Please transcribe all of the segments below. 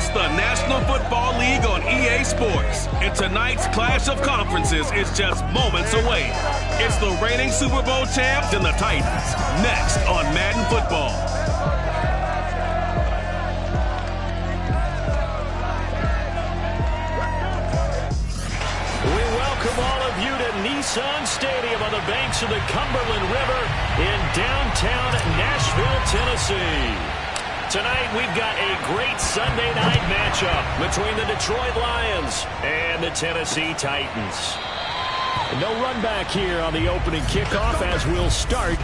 It's the National Football League on EA Sports, and tonight's clash of conferences is just moments away. It's the reigning Super Bowl champs and the Titans, next on Madden Football. We welcome all of you to Nissan Stadium on the banks of the Cumberland River in downtown Nashville, Tennessee. Tonight, we've got a great Sunday night matchup between the Detroit Lions and the Tennessee Titans. No run back here on the opening kickoff as we'll start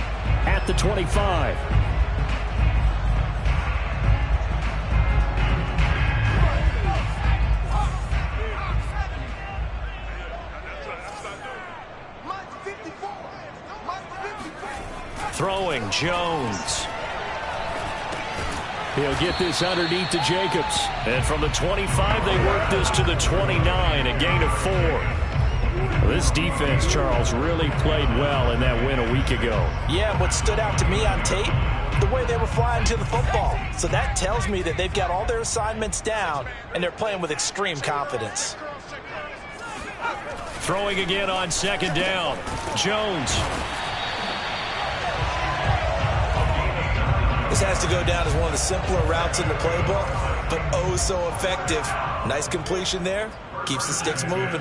at the 25. Throwing Jones. He'll get this underneath to Jacobs. And from the 25, they work this to the 29, a gain of 4. Well, this defense, Charles, really played well in that win a week ago. Yeah, what stood out to me on tape, the way they were flying to the football. So that tells me that they've got all their assignments down, and they're playing with extreme confidence. Throwing again on second down. Jones. This has to go down as one of the simpler routes in the playbook, but oh so effective. Nice completion there. Keeps the sticks moving.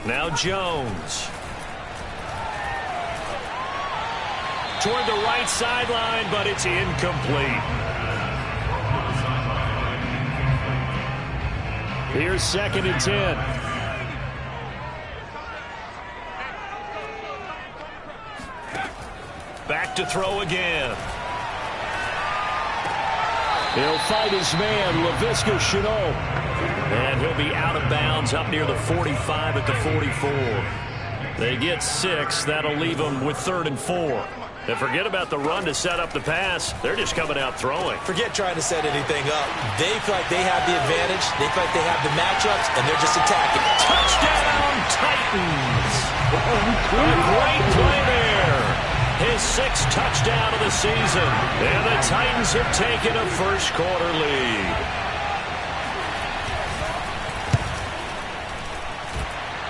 Now Jones. Toward the right sideline, but it's incomplete. Here's 2nd and 10. Back to throw again. He'll fight his man, Laviska Shenault. And he'll be out of bounds up near the 45 at the 44. They get 6. That'll leave them with 3rd and 4. And forget about the run to set up the pass. They're just coming out throwing. Forget trying to set anything up. They feel like they have the advantage. They feel like they have the matchups, and they're just attacking. Touchdown, Titans! A great play there. His 6th touchdown of the season. And the Titans have taken a first-quarter lead.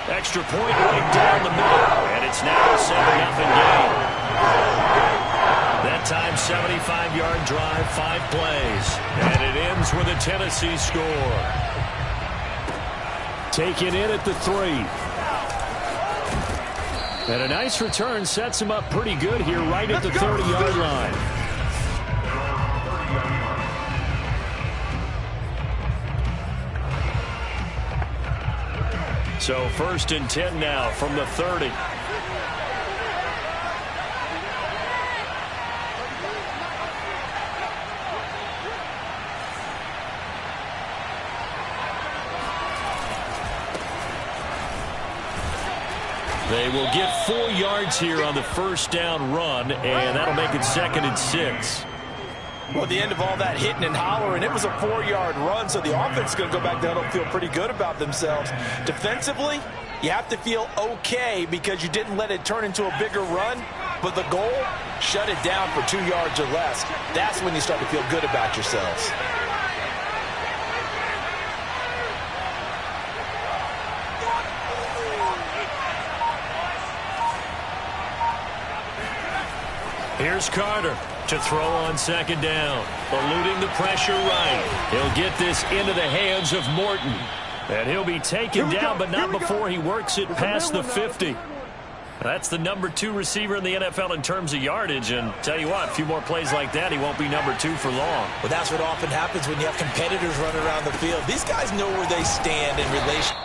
Extra point right down the middle. And it's now a 7-0 game. That time, 75-yard drive, 5 plays. And it ends with a Tennessee score. Taken in at the 3. And a nice return sets him up pretty good here right at the 30-yard line. So 1st and 10 now from the 30. They will get 4 yards here on the first down run, and that'll make it 2nd and 6. Well, at the end of all that hitting and hollering, it was a 4-yard run, so the offense is going to go back down and feel pretty good about themselves. Defensively, you have to feel okay because you didn't let it turn into a bigger run, but the goal, shut it down for 2 yards or less. That's when you start to feel good about yourselves. Here's Carter to throw on 2nd down. Eluding the pressure right. He'll get this into the hands of Morton. And he'll be taken down, but not before he works it past the 50. That's the number 2 receiver in the NFL in terms of yardage. And tell you what, a few more plays like that, he won't be number 2 for long. Well, that's what often happens when you have competitors running around the field. These guys know where they stand in relation.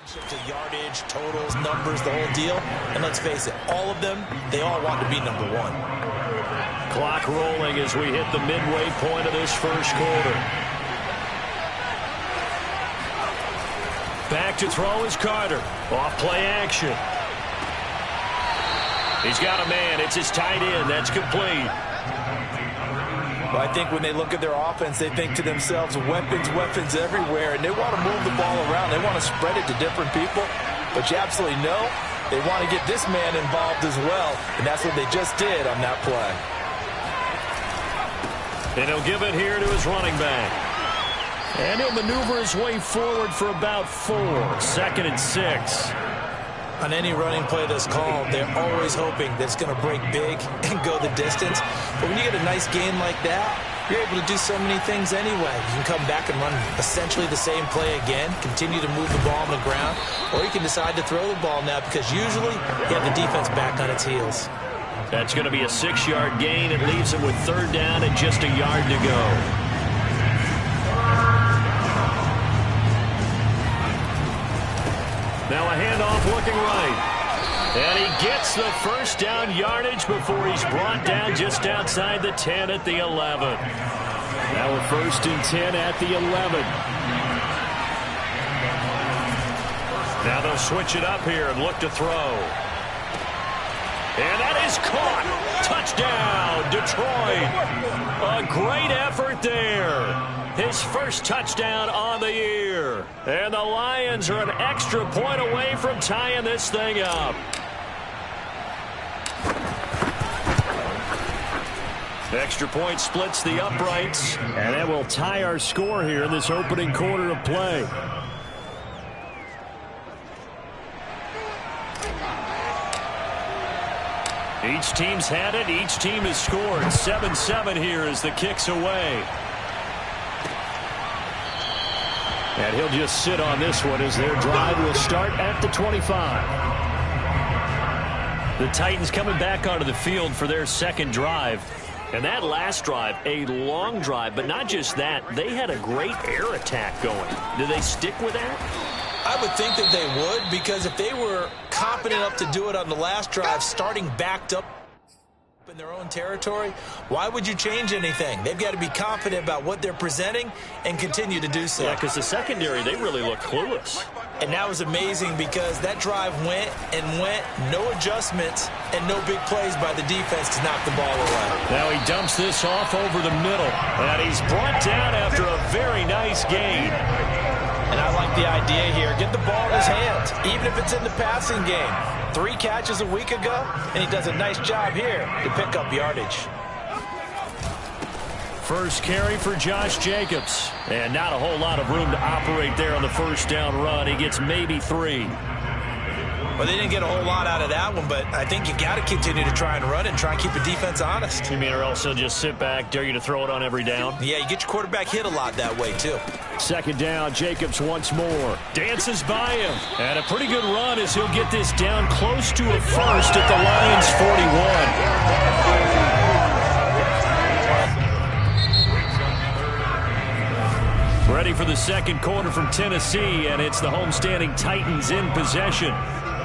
To yardage, totals, numbers, the whole deal. And let's face it, all of them, they all want to be number one. Clock rolling as we hit the midway point of this first quarter. Back to throw is Carter. Off play action. He's got a man. It's his tight end. That's complete. Well, I think when they look at their offense, they think to themselves, weapons, weapons everywhere, and they want to move the ball around. They want to spread it to different people, but you absolutely know they want to get this man involved as well, and that's what they just did on that play. And he'll give it here to his running back. And he'll maneuver his way forward for about 4. 2nd and 6. On any running play that's called, they're always hoping that it's going to break big and go the distance. But when you get a nice gain like that, you're able to do so many things anyway. You can come back and run essentially the same play again, continue to move the ball on the ground, or you can decide to throw the ball now because usually you have the defense back on its heels. That's going to be a 6-yard gain. It leaves him with 3rd down and just a yard to go. Now a handoff looking right. And he gets the first down yardage before he's brought down just outside the 10 at the 11. Now a 1st and 10 at the 11. Now they'll switch it up here and look to throw. And that is caught. Touchdown, Detroit. A great effort there. His first touchdown on the year. And the Lions are an extra point away from tying this thing up. Extra point splits the uprights. And that will tie our score here in this opening quarter of play. Each team's had it. Each team has scored. 7-7 here as the kick's away. And he'll just sit on this one as their drive will start at the 25. The Titans coming back onto the field for their second drive. And that last drive, a long drive, but not just that. They had a great air attack going. Do they stick with that? I would think that they would, because if they were confident enough to do it on the last drive, starting backed up in their own territory, why would you change anything? They've got to be confident about what they're presenting and continue to do so. Yeah, because the secondary, they really look clueless. And that was amazing because that drive went and went, no adjustments and no big plays by the defense to knock the ball away. Now he dumps this off over the middle, and he's brought down after a very nice gain. And I like the idea here. Get the ball in his hands, even if it's in the passing game. 3 catches a week ago, and he does a nice job here to pick up yardage. First carry for Josh Jacobs. And not a whole lot of room to operate there on the first down run. He gets maybe 3. Well, they didn't get a whole lot out of that one, but I think you got to continue to try and run and try and keep the defense honest. You mean, or else he'll just sit back, dare you to throw it on every down? Yeah, you get your quarterback hit a lot that way, too. 2nd down, Jacobs once more. Dances by him. And a pretty good run as he'll get this down close to a first at the Lions' 41. Ready for the second quarter from Tennessee, and it's the homestanding Titans in possession.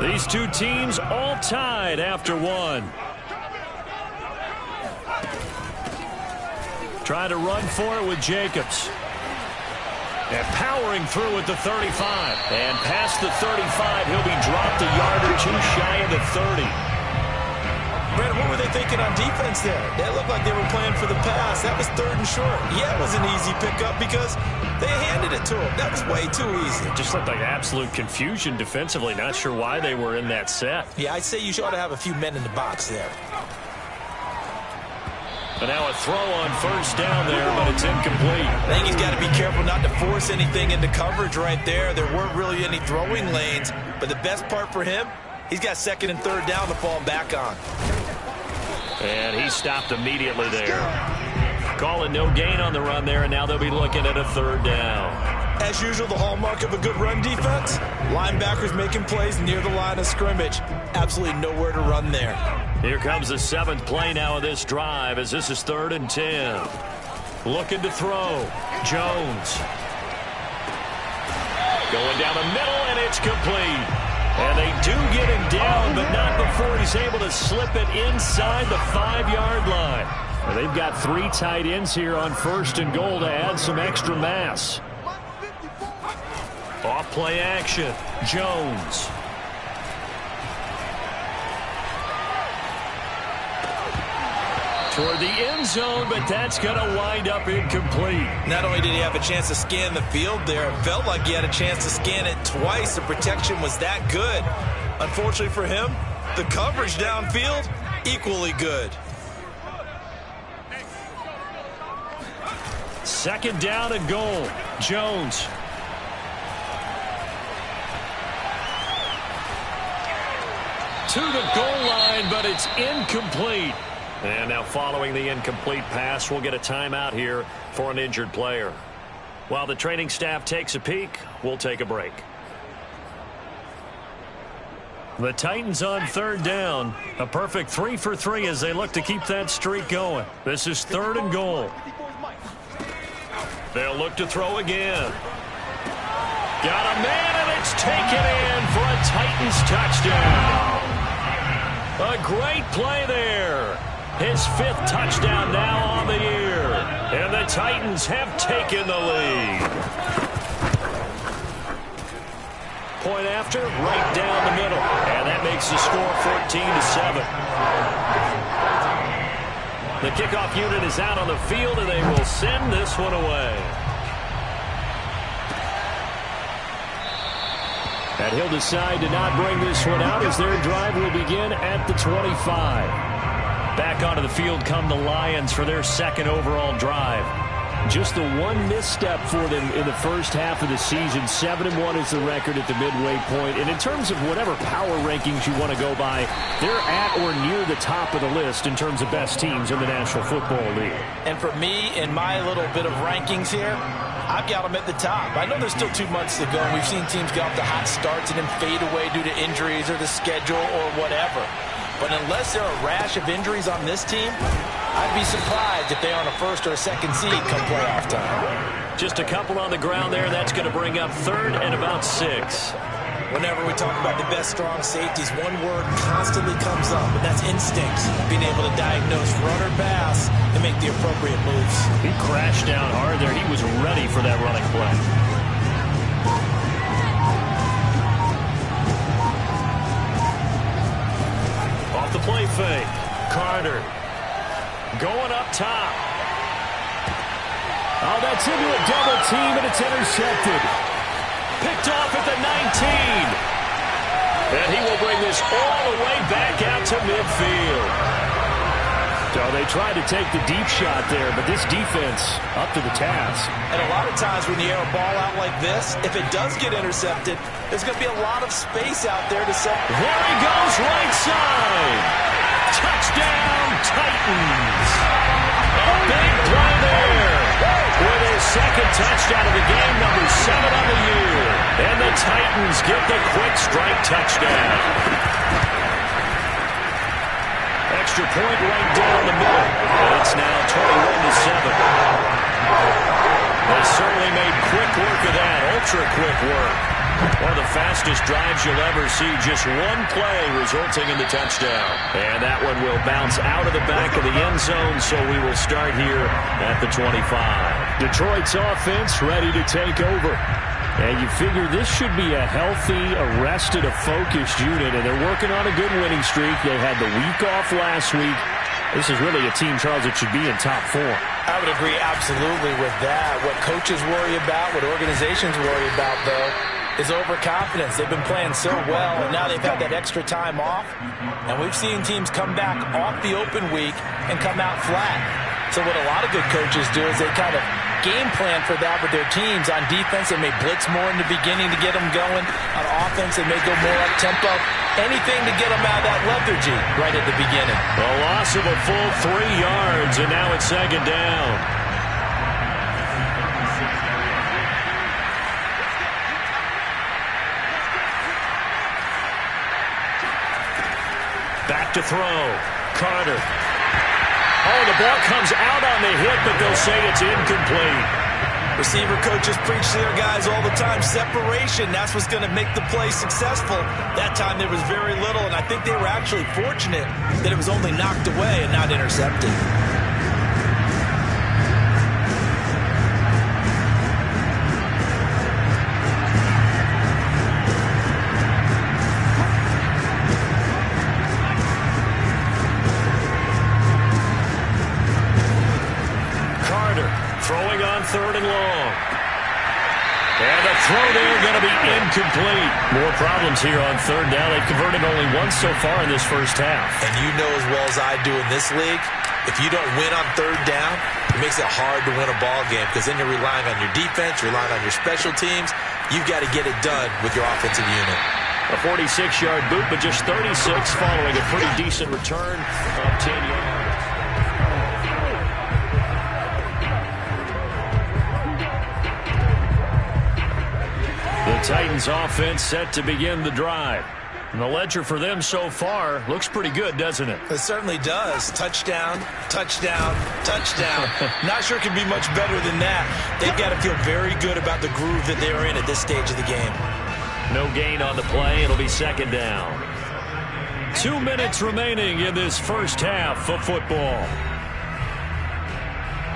These two teams all tied after 1. Trying to run for it with Jacobs. And powering through at the 35. And past the 35, he'll be dropped a yard or 2 shy of the 30. Brandon, what were they thinking on defense there? They looked like they were playing for the pass. That was 3rd and short. Yeah, it was an easy pickup because they handed it to him. That was way too easy. It just looked like absolute confusion defensively. Not sure why they were in that set. Yeah, I'd say you ought to have a few men in the box there. But now a throw on first down there, but it's incomplete. I think he's got to be careful not to force anything into coverage right there. There weren't really any throwing lanes, but the best part for him, he's got 2nd and 3rd down to fall back on. And he stopped immediately there. Calling no gain on the run there, and now they'll be looking at a 3rd down. As usual, the hallmark of a good run defense, linebackers making plays near the line of scrimmage. Absolutely nowhere to run there. Here comes the 7th play now of this drive as this is 3rd and 10. Looking to throw. Jones. Going down the middle, and it's complete. And they do get him down, but not before he's able to slip it inside the 5-yard line. Well, they've got 3 tight ends here on 1st and goal to add some extra mass. Off play action. Jones. Toward the end zone, but that's going to wind up incomplete. Not only did he have a chance to scan the field there, it felt like he had a chance to scan it twice. The protection was that good. Unfortunately for him, the coverage downfield, equally good. 2nd down and goal. Jones. To the goal line, but it's incomplete. And now following the incomplete pass, we'll get a timeout here for an injured player. While the training staff takes a peek, we'll take a break. The Titans on 3rd down. A perfect 3 for 3 as they look to keep that streak going. This is 3rd and goal. They'll look to throw again. Got a man, and it's taken in for a Titans touchdown. A great play there. His 5th touchdown now on the year. And the Titans have taken the lead. Point after, right down the middle. And that makes the score 14-7. The kickoff unit is out on the field, and they will send this one away. And he'll decide to not bring this one out as their drive will begin at the 25. Back onto the field come the Lions for their 2nd overall drive. Just the one misstep for them in the first half of the season. 7-1 is the record at the midway point. And in terms of whatever power rankings you want to go by, they're at or near the top of the list in terms of best teams in the National Football League. And for me, in my little bit of rankings here, I've got them at the top. I know there's still 2 months to go, and we've seen teams get off to hot starts and then fade away due to injuries or the schedule or whatever. But unless there are a rash of injuries on this team, I'd be surprised if they aren't a 1st or a 2nd seed come playoff time. Just a couple on the ground there. That's going to bring up 3rd and about 6. Whenever we talk about the best strong safeties, one word constantly comes up, and that's instincts. Being able to diagnose run or pass and make the appropriate moves. He crashed down hard there. He was ready for that running play. The play fake. Carter going up top. Oh, that's into a double team, and it's intercepted. Picked off at the 19. And he will bring this all the way back out to midfield. So they tried to take the deep shot there, but this defense up to the task. And a lot of times when you air a ball out like this, if it does get intercepted, there's going to be a lot of space out there to set. There he goes, right side. Touchdown, Titans. A big play there. With his 2nd touchdown of the game, number 7 on the year. And the Titans get the quick strike touchdown. Extra point right down the middle. And it's now 21-7. They certainly made quick work of that. Ultra quick work. One of the fastest drives you'll ever see. Just one play resulting in the touchdown. And that one will bounce out of the back of the end zone, so we will start here at the 25. Detroit's offense ready to take over. And you figure this should be a healthy, arrested, a focused unit, and they're working on a good winning streak. They had the week off last week. This is really a team, Charles, that should be in top 4. I would agree absolutely with that. What coaches worry about, what organizations worry about, though, is overconfidence. They've been playing so well, and now they've had that extra time off. And we've seen teams come back off the open week and come out flat. So what a lot of good coaches do is they kind of game plan for that with their teams. On defense, they may blitz more in the beginning to get them going. On offense, they may go more up-tempo. Anything to get them out of that lethargy right at the beginning. A loss of a full 3 yards, and now it's 2nd down. Back to throw. Carter. Oh, the ball comes out on the hit, but they'll say it's incomplete. Receiver coaches preach to their guys all the time. Separation, that's what's going to make the play successful. That time there was very little, and I think they were actually fortunate that it was only knocked away and not intercepted. Throwing on 3rd and long. And the throw there going to be incomplete. More problems here on 3rd down. They've converted only once so far in this first half. And you know as well as I do in this league, if you don't win on 3rd down, it makes it hard to win a ball game because then you're relying on your defense, relying on your special teams. You've got to get it done with your offensive unit. A 46-yard boot, but just 36 following a pretty decent return of 10 yards. The Titans offense set to begin the drive. And the ledger for them so far looks pretty good, doesn't it? It certainly does. Touchdown, touchdown, touchdown. Not sure it can be much better than that. They've got to feel very good about the groove that they're in at this stage of the game. No gain on the play. It'll be 2nd down. 2 minutes remaining in this first half of football.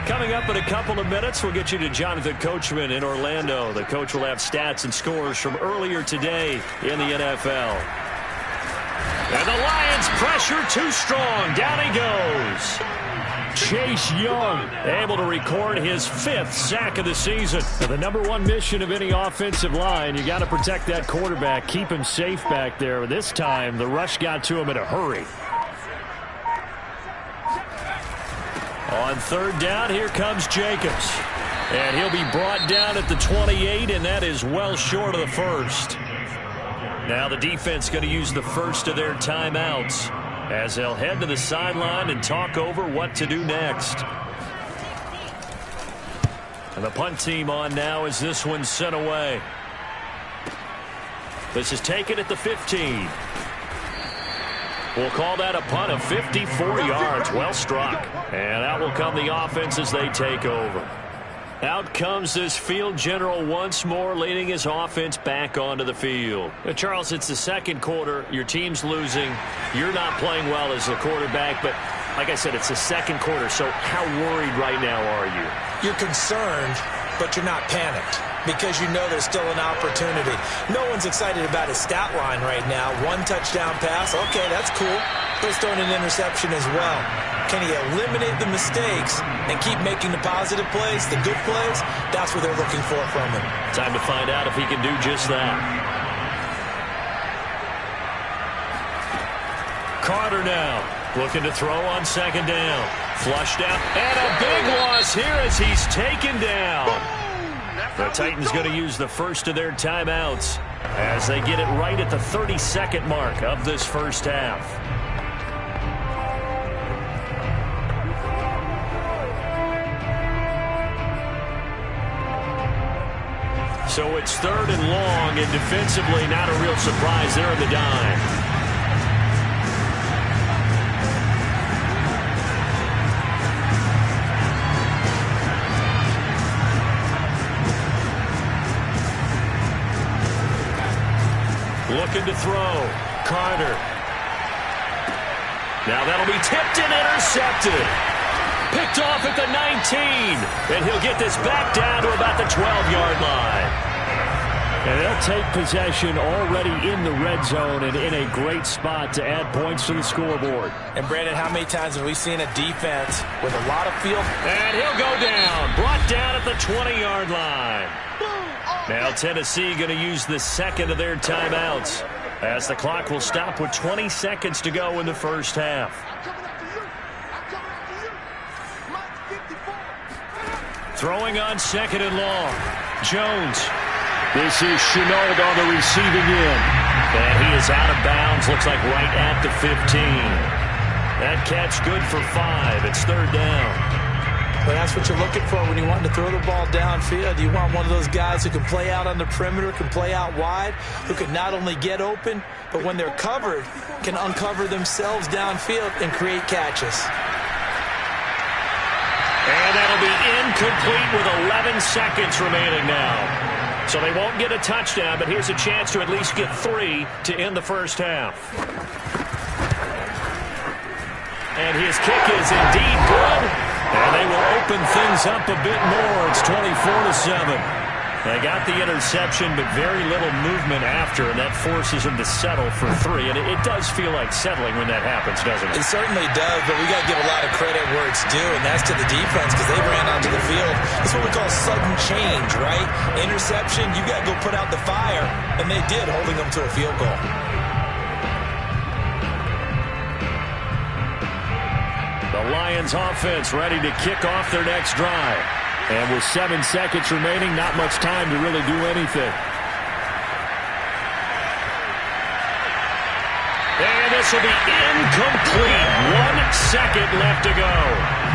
Coming up in a couple of minutes, we'll get you to Jonathan Coachman in Orlando. The coach will have stats and scores from earlier today in the NFL. And the Lions pressure too strong. Down he goes. Chase Young able to record his 5th sack of the season. Now, the #1 mission of any offensive line, you got to protect that quarterback, keep him safe back there. This time, the rush got to him in a hurry. On 3rd down, here comes Jacobs. And he'll be brought down at the 28, and that is well short of the first. Now the defense going to use the first of their timeouts as they'll head to the sideline and talk over what to do next. And the punt team on now as this one's sent away. This is taken at the 15. We'll call that a punt of 54 yards. Well struck. And out will come the offense as they take over. Out comes this field general once more, leading his offense back onto the field. Charles, it's the second quarter. Your team's losing. You're not playing well as the quarterback, but like I said, it's the second quarter. So how worried right now are you? You're concerned, but you're not panicked because you know there's still an opportunity. No one's excited about his stat line right now. 1 touchdown pass. Okay, that's cool. He's throwing an interception as well. Can he eliminate the mistakes and keep making the positive plays, the good plays? That's what they're looking for from him. Time to find out if he can do just that. Carter now looking to throw on 2nd down. Flushed out. And a big loss here as he's taken down. The Titans going to use the first of their timeouts as they get it right at the 32nd mark of this first half. So it's 3rd and long, and defensively not a real surprise there in the dime. Looking to throw. Carter. Now that'll be tipped and intercepted. Picked off at the 19. And he'll get this back down to about the 12-yard line. And they'll take possession already in the red zone and in a great spot to add points to the scoreboard. And, Brandon, how many times have we seen a defense with a lot of field? And he'll go down. Brought down at the 20-yard line. Now Tennessee going to use the second of their timeouts as the clock will stop with 20 seconds to go in the first half. Throwing on 2nd and long. Jones. This is Chenault on the receiving end. And he is out of bounds. Looks like right at the 15. That catch good for 5. It's 3rd down. Well, that's what you're looking for when you want to throw the ball downfield. You want one of those guys who can play out on the perimeter, can play out wide, who can not only get open, but when they're covered, can uncover themselves downfield and create catches. And that'll be incomplete with 11 seconds remaining now. So they won't get a touchdown, but here's a chance to at least get 3 to end the first half. And his kick is indeed good. And they will open things up a bit more. It's 24-7. They got the interception, but very little movement after, and that forces them to settle for 3. And it does feel like settling when that happens, doesn't it? It certainly does, but we got to give a lot of credit where it's due, and that's to the defense because they ran onto the field. It's what we call sudden change, right? Interception, you got to go put out the fire, and they did, holding them to a field goal. The Lions offense ready to kick off their next drive. And with 7 seconds remaining, not much time to really do anything. And this will be incomplete. 1 second left to go.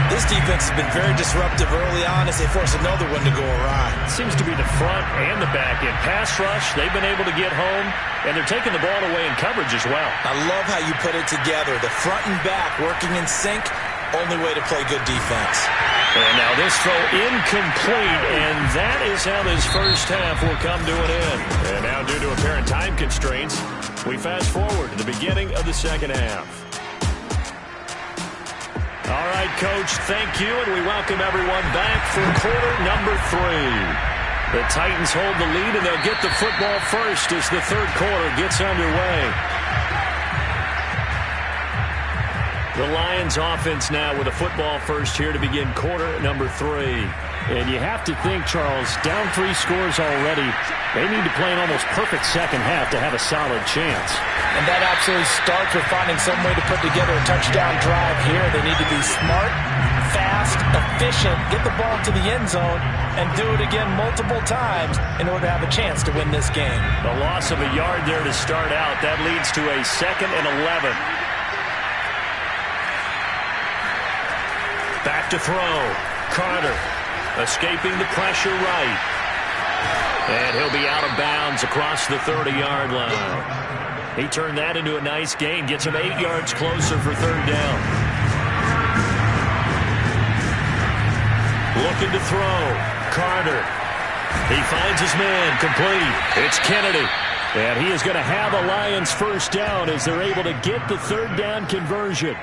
This defense has been very disruptive early on as they force another one to go awry. Seems to be the front and the back end. Pass rush, they've been able to get home, and they're taking the ball away in coverage as well. I love how you put it together. The front and back working in sync, only way to play good defense. And now this throw incomplete, and that is how this first half will come to an end. And now due to apparent time constraints, we fast forward to the beginning of the second half. All right, Coach, thank you, and we welcome everyone back for quarter number 3. The Titans hold the lead, and they'll get the football first as the third quarter gets underway. The Lions offense now with a football first here to begin quarter number 3. And you have to think, Charles, down 3 scores already. They need to play an almost perfect second half to have a solid chance. And that absolutely starts with finding some way to put together a touchdown drive here. They need to be smart, fast, efficient, get the ball to the end zone, and do it again multiple times in order to have a chance to win this game. The loss of a yard there to start out. That leads to a 2nd and 11. Back to throw. Carter escaping the pressure right. And he'll be out of bounds across the 30-yard line. He turned that into a nice gain. Gets him 8 yards closer for third down. Looking to throw. Carter. He finds his man. Complete. It's Kennedy. And he is going to have a Lions first down as they're able to get the third down conversion.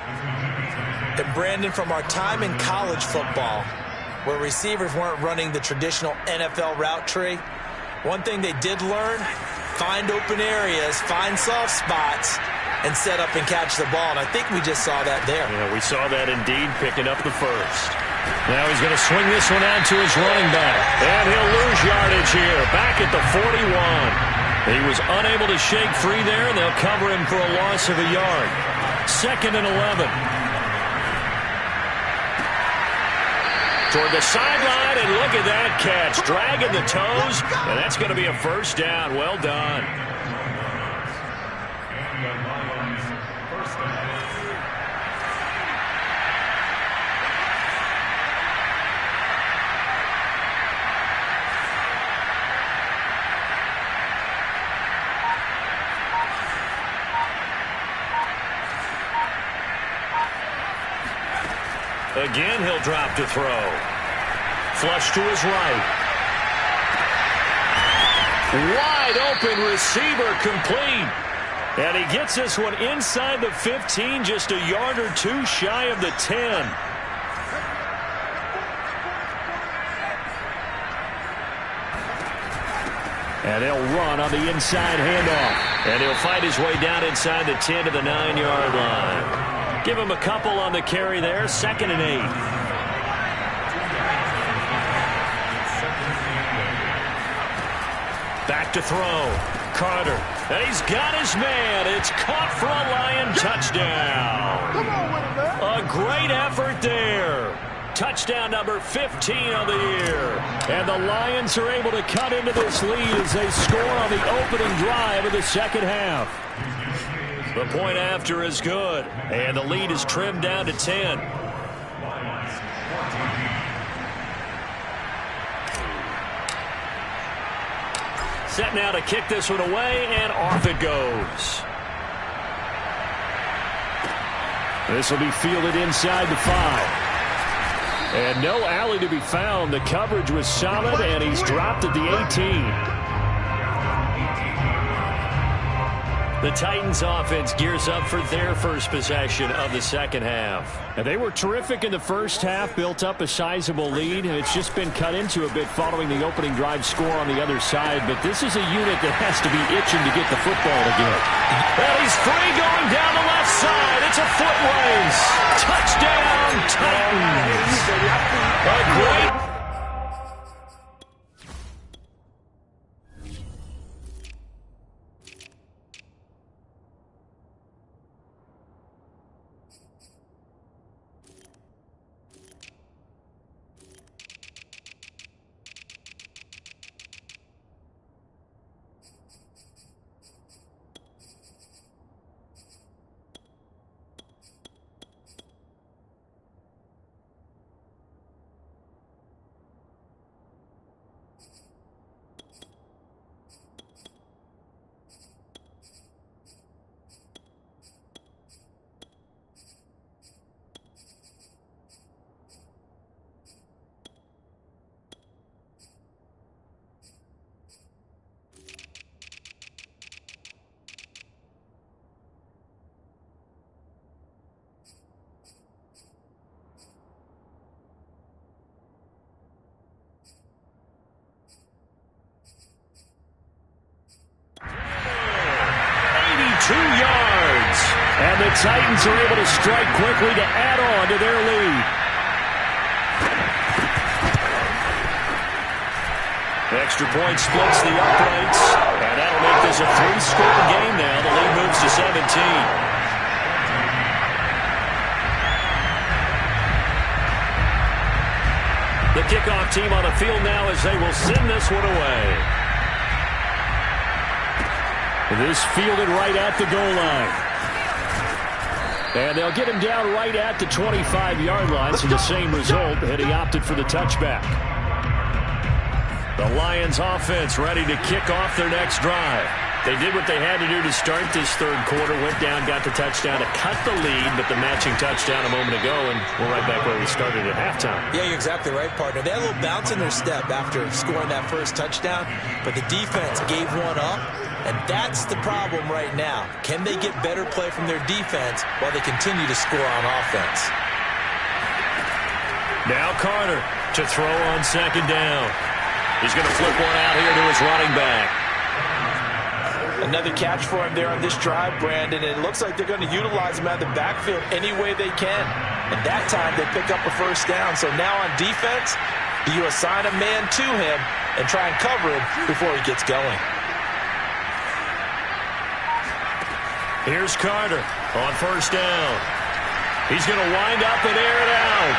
And Brandon, from our time in college football, where receivers weren't running the traditional NFL route tree, one thing they did learn, find open areas, find soft spots, and set up and catch the ball. And I think we just saw that there. Yeah, we saw that indeed, picking up the first. Now he's going to swing this one out to his running back. And he'll lose yardage here, back at the 41. He was unable to shake free there, and they'll cover him for a loss of a yard. 2nd and 11. Toward the sideline, and look at that catch. Dragging the toes, and that's going to be a first down. Well done. Again, he'll drop to throw. Flush to his right. Wide open receiver, complete. And he gets this one inside the 15, just a yard or 2 shy of the 10. And they'll run on the inside handoff. And he'll fight his way down inside the 10 to the 9-yard line. Give him a couple on the carry there. 2nd and 8. Back to throw. Carter. And he's got his man. It's caught for a Lion touchdown. Come on with it, man. A great effort there. Touchdown number 15 of the year. And the Lions are able to cut into this lead as they score on the opening drive of the second half. The point after is good, and the lead is trimmed down to 10. Set now to kick this one away, and off it goes. This will be fielded inside the 5. And no alley to be found. The coverage was solid, and he's dropped at the 18. The Titans offense gears up for their first possession of the second half. And they were terrific in the first half, built up a sizable lead, and it's just been cut into a bit following the opening drive score on the other side. But this is a unit that has to be itching to get the football again. And he's free going down the left side. It's a foot race. Touchdown, Titans. A great... And the Titans are able to strike quickly to add on to their lead. Extra point splits the uprights, and that'll make this a 3-score game now. The lead moves to 17. The kickoff team on the field now as they will send this one away. This fielded right at the goal line. And they'll get him down right at the 25-yard line, so the same result, and he opted for the touchback. The Lions offense ready to kick off their next drive. They did what they had to do to start this third quarter, went down, got the touchdown to cut the lead, but the matching touchdown a moment ago, and we're right back where we started at halftime. Yeah, you're exactly right, partner. They had a little bounce in their step after scoring that first touchdown, but the defense gave one up. And that's the problem right now. Can they get better play from their defense while they continue to score on offense? Now Carter to throw on second down. He's going to flip one out here to his running back. Another catch for him there on this drive, Brandon. And it looks like they're going to utilize him out of the backfield any way they can. And that time they pick up a first down. So now on defense, do you assign a man to him and try and cover him before he gets going? Here's Carter on first down. He's going to wind up and air it out.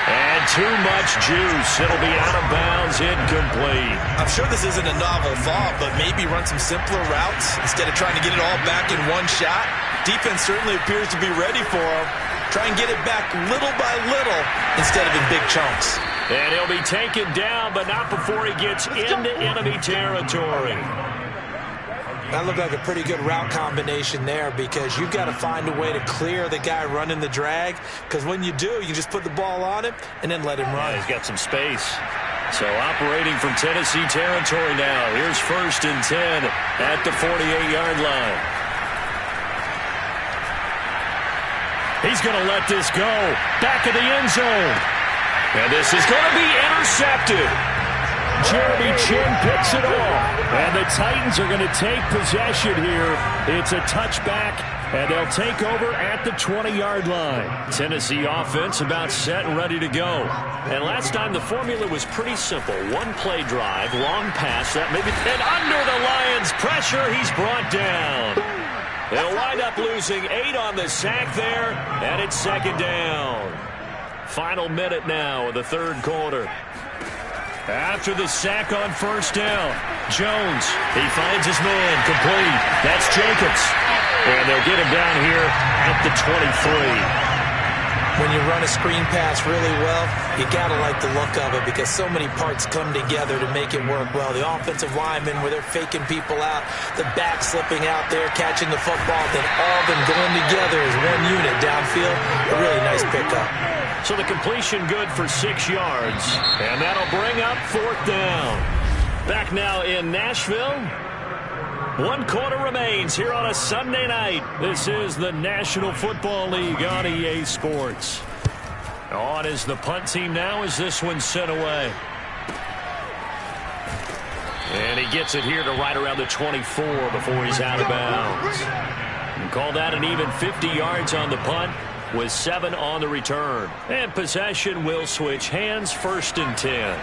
And too much juice. It'll be out of bounds, incomplete. I'm sure this isn't a novel thought, but maybe run some simpler routes instead of trying to get it all back in one shot. Defense certainly appears to be ready for him. Try and get it back little by little instead of in big chunks. And he'll be taken down, but not before he gets into enemy territory. That looked like a pretty good route combination there because you've got to find a way to clear the guy running the drag, because when you do, you just put the ball on him and then let him run. Yeah, he's got some space. So operating from Tennessee territory now. Here's 1st and 10 at the 48-yard line. He's going to let this go. Back of the end zone. And this is going to be intercepted. Jeremy Chin picks it off. And the Titans are going to take possession here. It's a touchback, and they'll take over at the 20-yard line. Tennessee offense about set and ready to go. And last time the formula was pretty simple. One play drive, long pass, that maybe, and under the Lions' pressure, he's brought down. They'll wind up losing 8 on the sack there, and it's second down. Final minute now of the third quarter. After the sack on first down, Jones, he finds his man, complete. That's Jacobs. And they'll get him down here at the 23. When you run a screen pass really well, you got to like the look of it because so many parts come together to make it work well. The offensive linemen, where they're faking people out, the back slipping out there, catching the football, then all of them going together as one unit downfield. A really nice pickup. So the completion good for 6 yards. And that'll bring up 4th down. Back now in Nashville. 1 quarter remains here on a Sunday night. This is the National Football League on EA Sports. On is the punt team now as this one's sent away. And he gets it here to right around the 24 before he's out of bounds. And call that an even 50 yards on the punt with 7 on the return. And possession will switch hands, 1st and 10.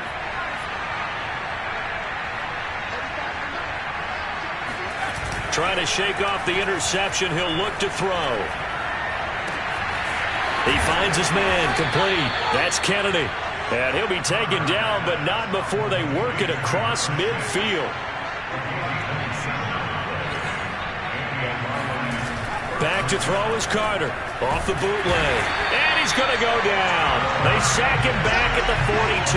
Trying to shake off the interception. He'll look to throw. He finds his man complete. That's Kennedy. And he'll be taken down, but not before they work it across midfield. Back to throw is Carter. Off the bootleg. And he's going to go down. They sack him back at the 42.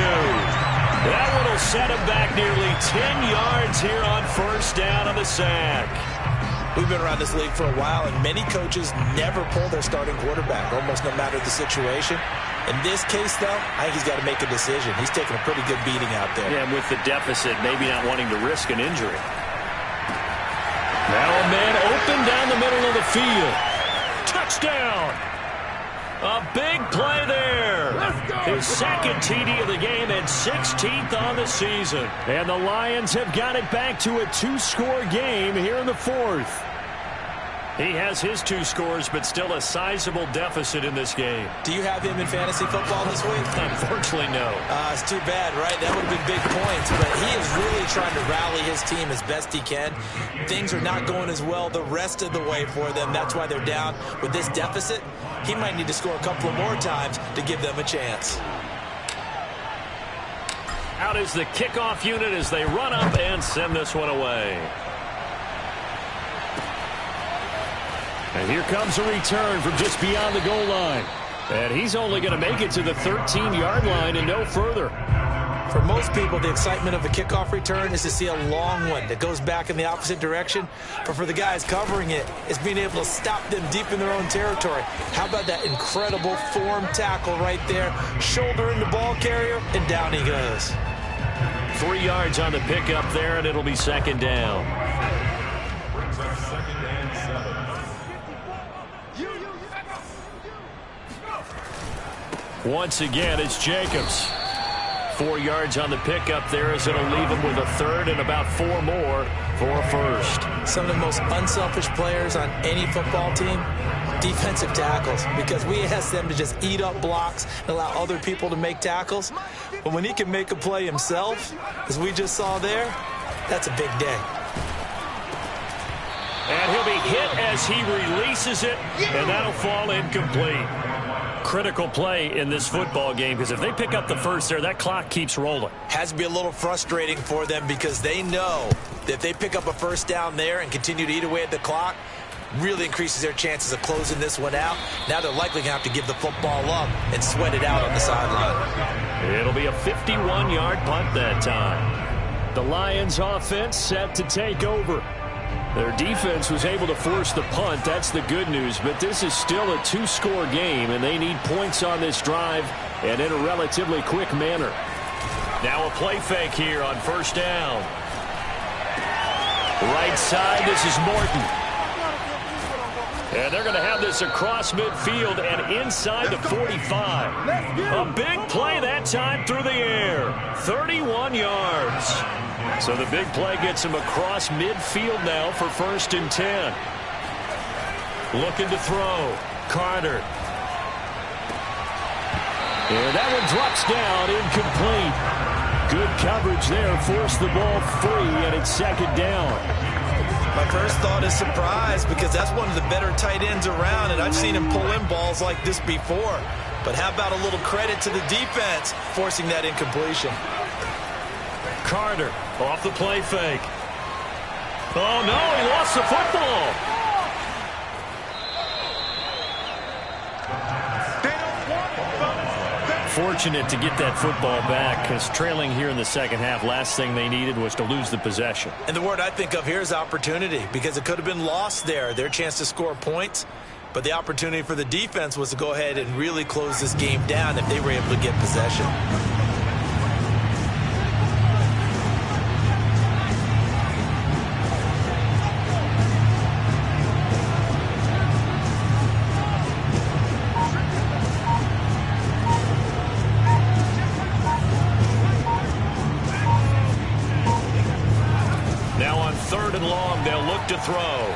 That one will set him back nearly 10 yards here on 1st down on the sack. We've been around this league for a while, and many coaches never pull their starting quarterback, almost no matter the situation. In this case, though, I think he's got to make a decision. He's taking a pretty good beating out there. Yeah, and with the deficit, maybe not wanting to risk an injury. Now a man open down the middle of the field. Touchdown! A big play there. His 2nd TD of the game and 16th on the season. And the Lions have got it back to a 2-score game here in the 4th. He has his 2 scores, but still a sizable deficit in this game. Do you have him in fantasy football this week? Unfortunately, no. It's too bad, right? That would have been big points, but he is really trying to rally his team as best he can. Things are not going as well the rest of the way for them. That's why they're down with this deficit. He might need to score a couple of more times to give them a chance. Out is the kickoff unit as they run up and send this one away. And here comes a return from just beyond the goal line. And he's only going to make it to the 13-yard line and no further. For most people, the excitement of a kickoff return is to see a long one that goes back in the opposite direction. But for the guys covering it, it's being able to stop them deep in their own territory. How about that incredible form tackle right there? Shoulder in the ball carrier, and down he goes. 3 yards on the pickup there, and it'll be 2nd down. Once again, it's Jacobs. 4 yards on the pickup there as it'll leave him with a 3rd and about 4 more for a 1st. Some of the most unselfish players on any football team, defensive tackles, because we ask them to just eat up blocks and allow other people to make tackles. But when he can make a play himself, as we just saw there, that's a big day. And he'll be hit as he releases it, and that'll fall incomplete. Critical play in this football game, because if they pick up the 1st there, that clock keeps rolling. Has to be a little frustrating for them because they know that if they pick up a 1st down there and continue to eat away at the clock, really increases their chances of closing this one out. Now they're likely going to have to give the football up and sweat it out on the sideline. It'll be a 51-yard punt that time. The Lions offense set to take over. Their defense was able to force the punt. That's the good news. But this is still a 2-score game, and they need points on this drive and in a relatively quick manner. Now a play fake here on 1st down. Right side, this is Morton. And they're going to have this across midfield and inside the 45. A big play that time through the air. 31 yards. So the big play gets him across midfield now for 1st and 10. Looking to throw. Carter. And that one drops down, incomplete. Good coverage there, forced the ball free, and it's 2nd down. My first thought is surprise, because that's one of the better tight ends around, and I've seen him pull in balls like this before. But how about a little credit to the defense forcing that incompletion? Carter off the play fake. Oh, no, he lost the football. Fortunate to get that football back, because trailing here in the 2nd half, last thing they needed was to lose the possession. And the word I think of here is opportunity, because it could have been lost there. Their chance to score points But the opportunity for the defense was to go ahead and really close this game down if they were able to get possession. Now on 3rd and long, they'll look to throw.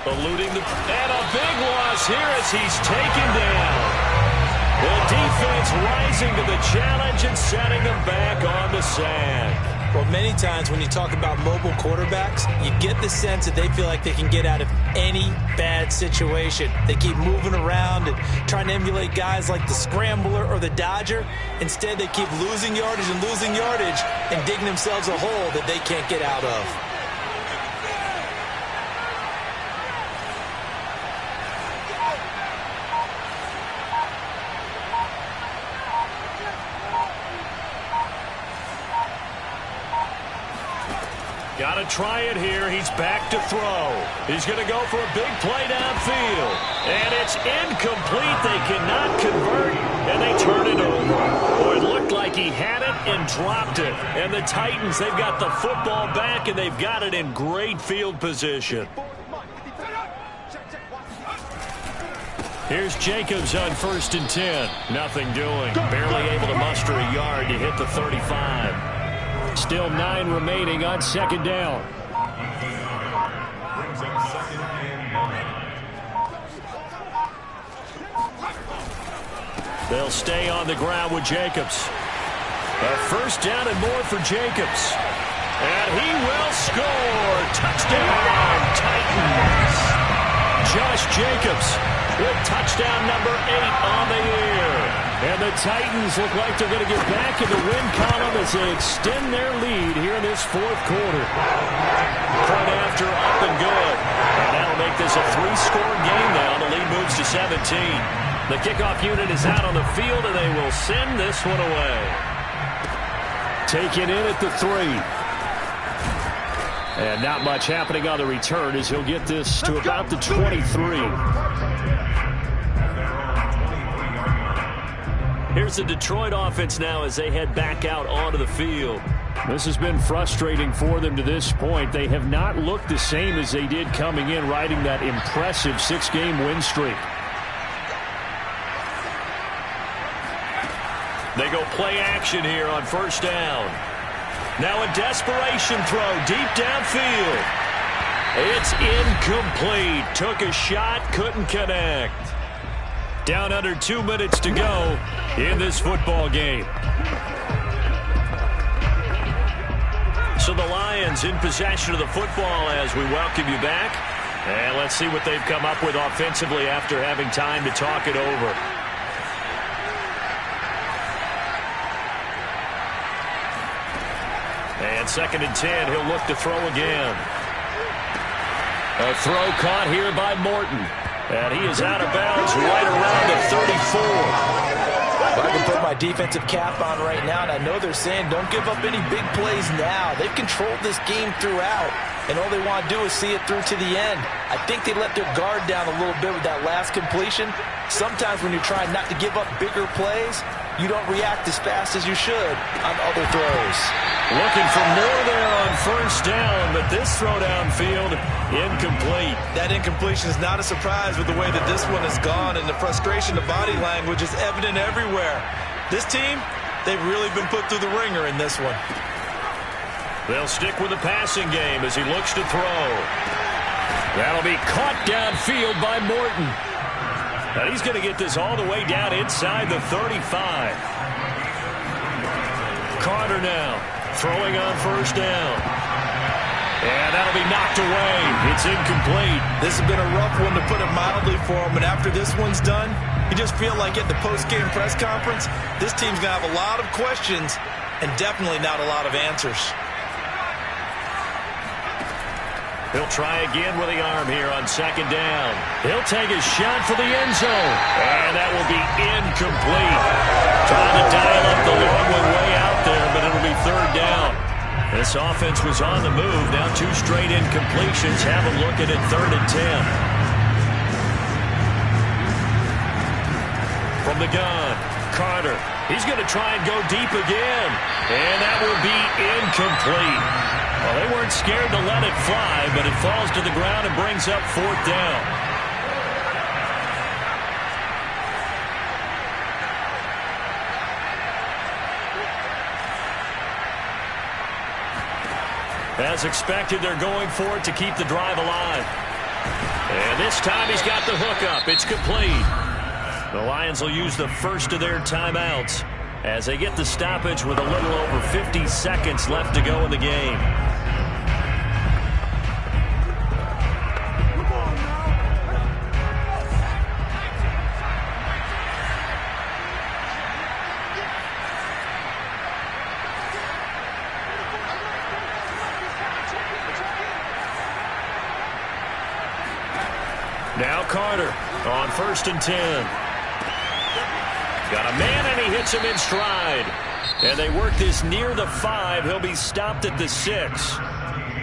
Eluding the... And a big loss here as he's taken down. The defense rising to the challenge and setting them back on the sack. Well, many times when you talk about mobile quarterbacks, you get the sense that they feel like they can get out of any bad situation. They keep moving around and trying to emulate guys like the scrambler or the dodger. Instead, they keep losing yardage and digging themselves a hole that they can't get out of. Got to try it here. He's back to throw. He's going to go for a big play downfield. And it's incomplete. They cannot convert, and they turn it over. Boy, it looked like he had it and dropped it. And the Titans, they've got the football back, and they've got it in great field position. Here's Jacobs on 1st and 10. Nothing doing. Barely able to muster a yard to hit the 35. Still 9 remaining on 2nd down. They'll stay on the ground with Jacobs. A 1st down and more for Jacobs. And he will score. Touchdown, Titans. Josh Jacobs with touchdown number 8 on the year. And the Titans look like they're going to get back in the win column as they extend their lead here in this 4th quarter. Point after up and good. And that'll make this a 3-score game now. The lead moves to 17. The kickoff unit is out on the field, and they will send this one away. Taken in at the 3. And not much happening on the return as he'll get this to about the 23. Here's the Detroit offense now as they head back out onto the field. This has been frustrating for them to this point. They have not looked the same as they did coming in, riding that impressive 6-game win streak. They go play action here on 1st down. Now a desperation throw deep downfield. It's incomplete. Took a shot, couldn't connect. Down under 2 minutes to go in this football game. So the Lions in possession of the football as we welcome you back. And let's see what they've come up with offensively after having time to talk it over. And 2nd and 10, he'll look to throw again. A throw caught here by Morton. And he is out of bounds right around the 34. I can put my defensive cap on right now, and I know they're saying don't give up any big plays now. They've controlled this game throughout, and all they want to do is see it through to the end. I think they let their guard down a little bit with that last completion. Sometimes when you're trying not to give up bigger plays, you don't react as fast as you should on other throws. Looking for more there on 1st down, but this throw downfield, incomplete. That incompletion is not a surprise with the way that this one has gone, and the frustration, the body language is evident everywhere. This team, they've really been put through the ringer in this one. They'll stick with the passing game as he looks to throw. That'll be caught downfield by Morton. And he's going to get this all the way down inside the 35. Carter now throwing on 1st down. And that'll be knocked away. It's incomplete. This has been a rough one, to put it mildly, for him. And after this one's done, you just feel like at the post-game press conference, this team's going to have a lot of questions and definitely not a lot of answers. He'll try again with the arm here on 2nd down. He'll take a shot for the end zone. And that will be incomplete. Trying to dial up the long one way out there, but it'll be 3rd down. This offense was on the move. Now 2 straight incompletions. Have them looking at 3rd and 10. the gun. Carter, he's going to try and go deep again. And that will be incomplete. Well, they weren't scared to let it fly, but it falls to the ground and brings up 4th down. As expected, they're going for it to keep the drive alive. And this time he's got the hook up. It's complete. The Lions will use the first of their timeouts as they get the stoppage with a little over 50 seconds left to go in the game. Now Carter on 1st and 10. Got a man, and he hits him in stride. And they work this near the 5. He'll be stopped at the 6.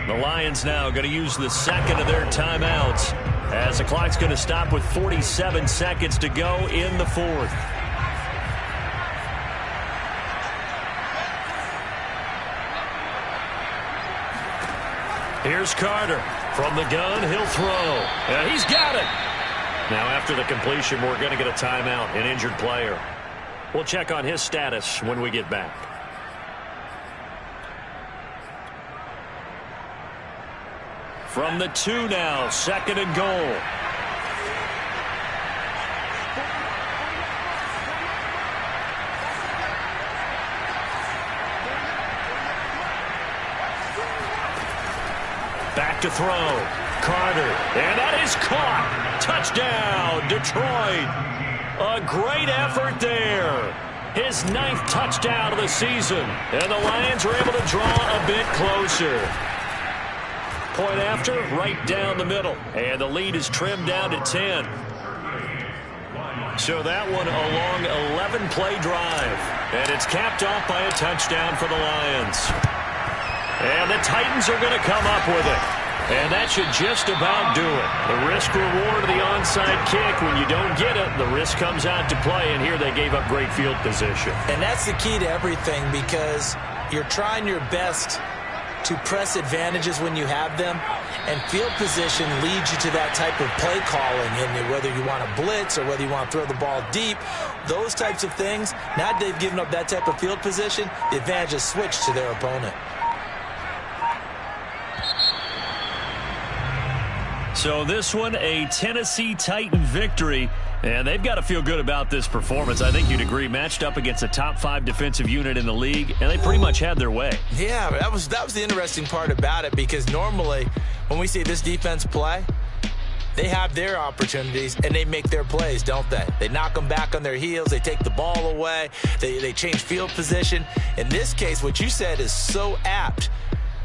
The Lions now going to use the second of their timeouts as the clock's going to stop with 47 seconds to go in the 4th. Here's Carter. From the gun, he'll throw. And he's got it. Now, after the completion, we're going to get a timeout, an injured player. We'll check on his status when we get back. From the 2 now, 2nd and goal. Back to throw. Carter. And that is caught. Touchdown, Detroit. A great effort there. His 9th touchdown of the season. And the Lions are able to draw a bit closer. Point after, right down the middle. And the lead is trimmed down to 10. So that one a long 11-play drive. And it's capped off by a touchdown for the Lions. And the Titans are going to come up with it. And that should just about do it. The risk-reward of the onside kick. When you don't get it, the risk comes out to play. And here they gave up great field position. And that's the key to everything, because you're trying your best to press advantages when you have them. And field position leads you to that type of play calling. And whether you want to blitz or whether you want to throw the ball deep, those types of things, now that they've given up that type of field position, the advantage is switched to their opponent. So this one, a Tennessee Titan victory, and they've got to feel good about this performance. I think you'd agree, matched up against a top 5 defensive unit in the league, and they pretty much had their way. Yeah, that was the interesting part about it, because normally when we see this defense play, they have their opportunities and they make their plays, don't they? They knock them back on their heels. They take the ball away. They change field position. In this case, what you said is so apt.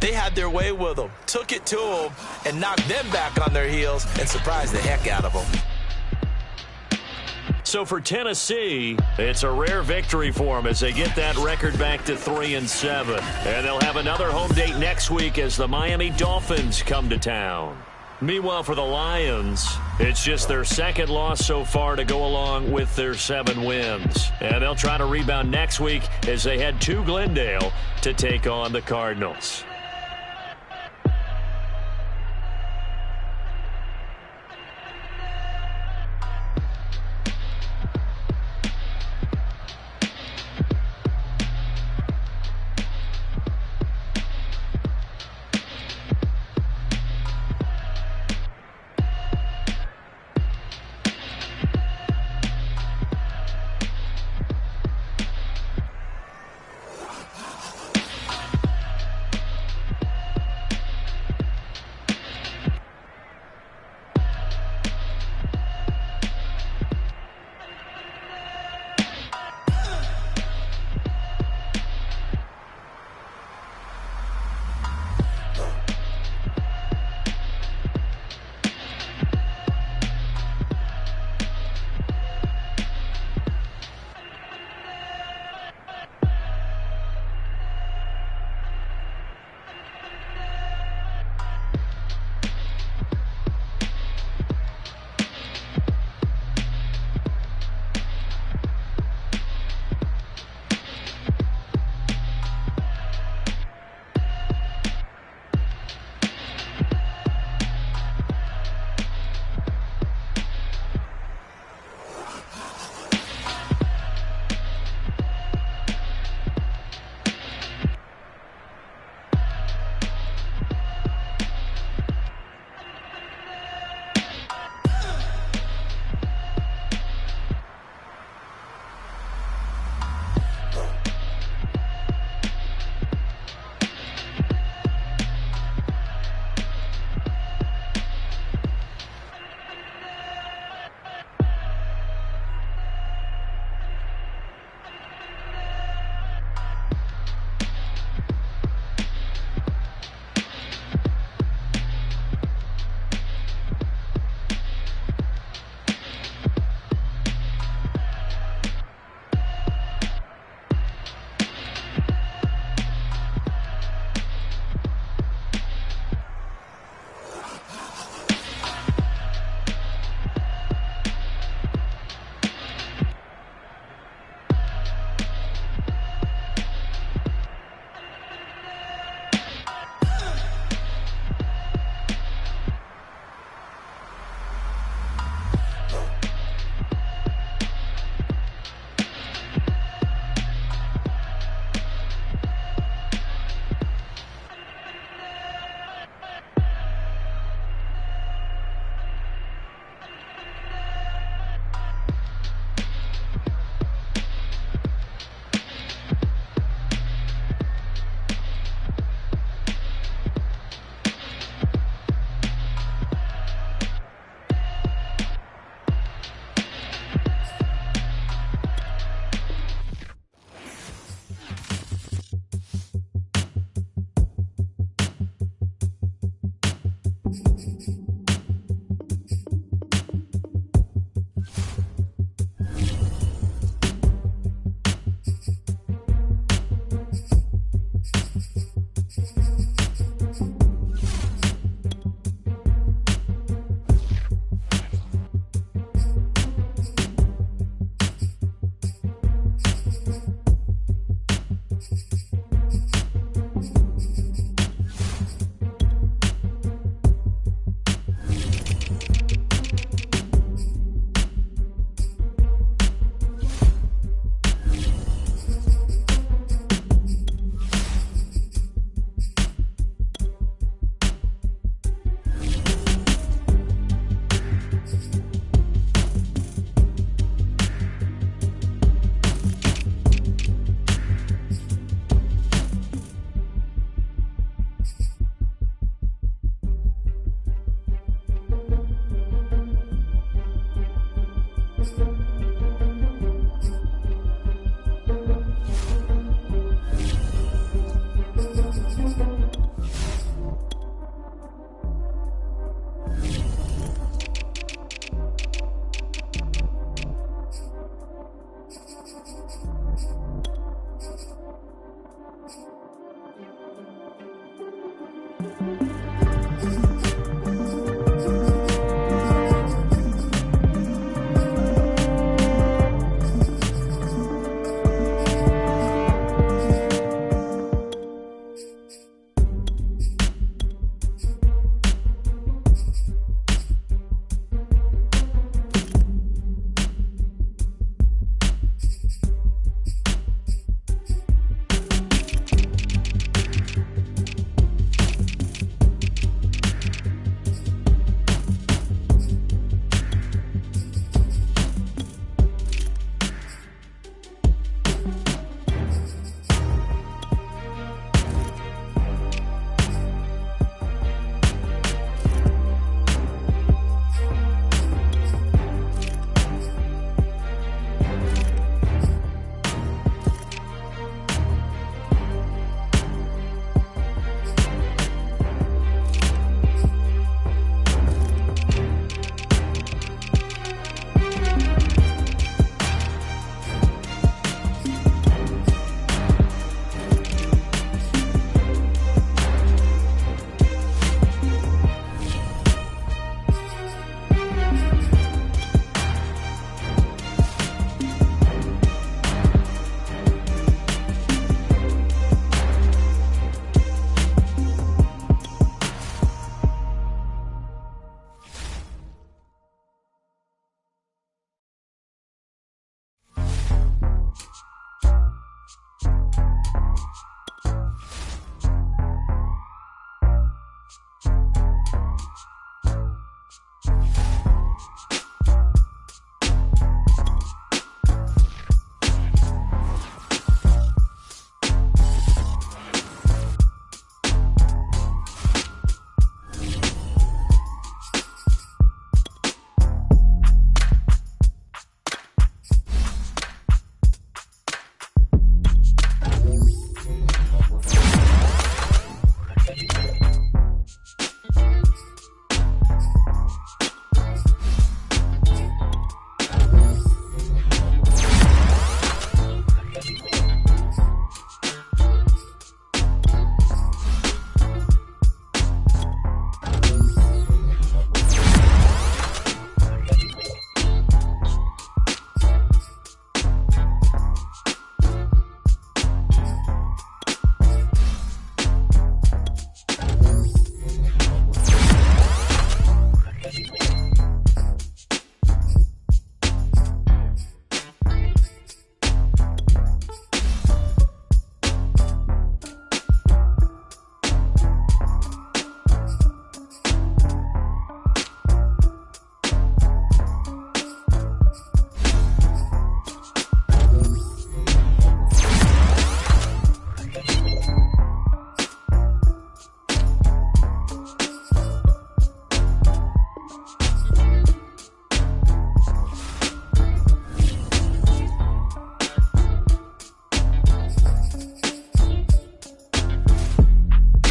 They had their way with them, took it to them, and knocked them back on their heels and surprised the heck out of them. So for Tennessee, it's a rare victory for them as they get that record back to 3-7. And they'll have another home date next week as the Miami Dolphins come to town. Meanwhile, for the Lions, it's just their 2nd loss so far to go along with their 7 wins. And they'll try to rebound next week as they head to Glendale to take on the Cardinals.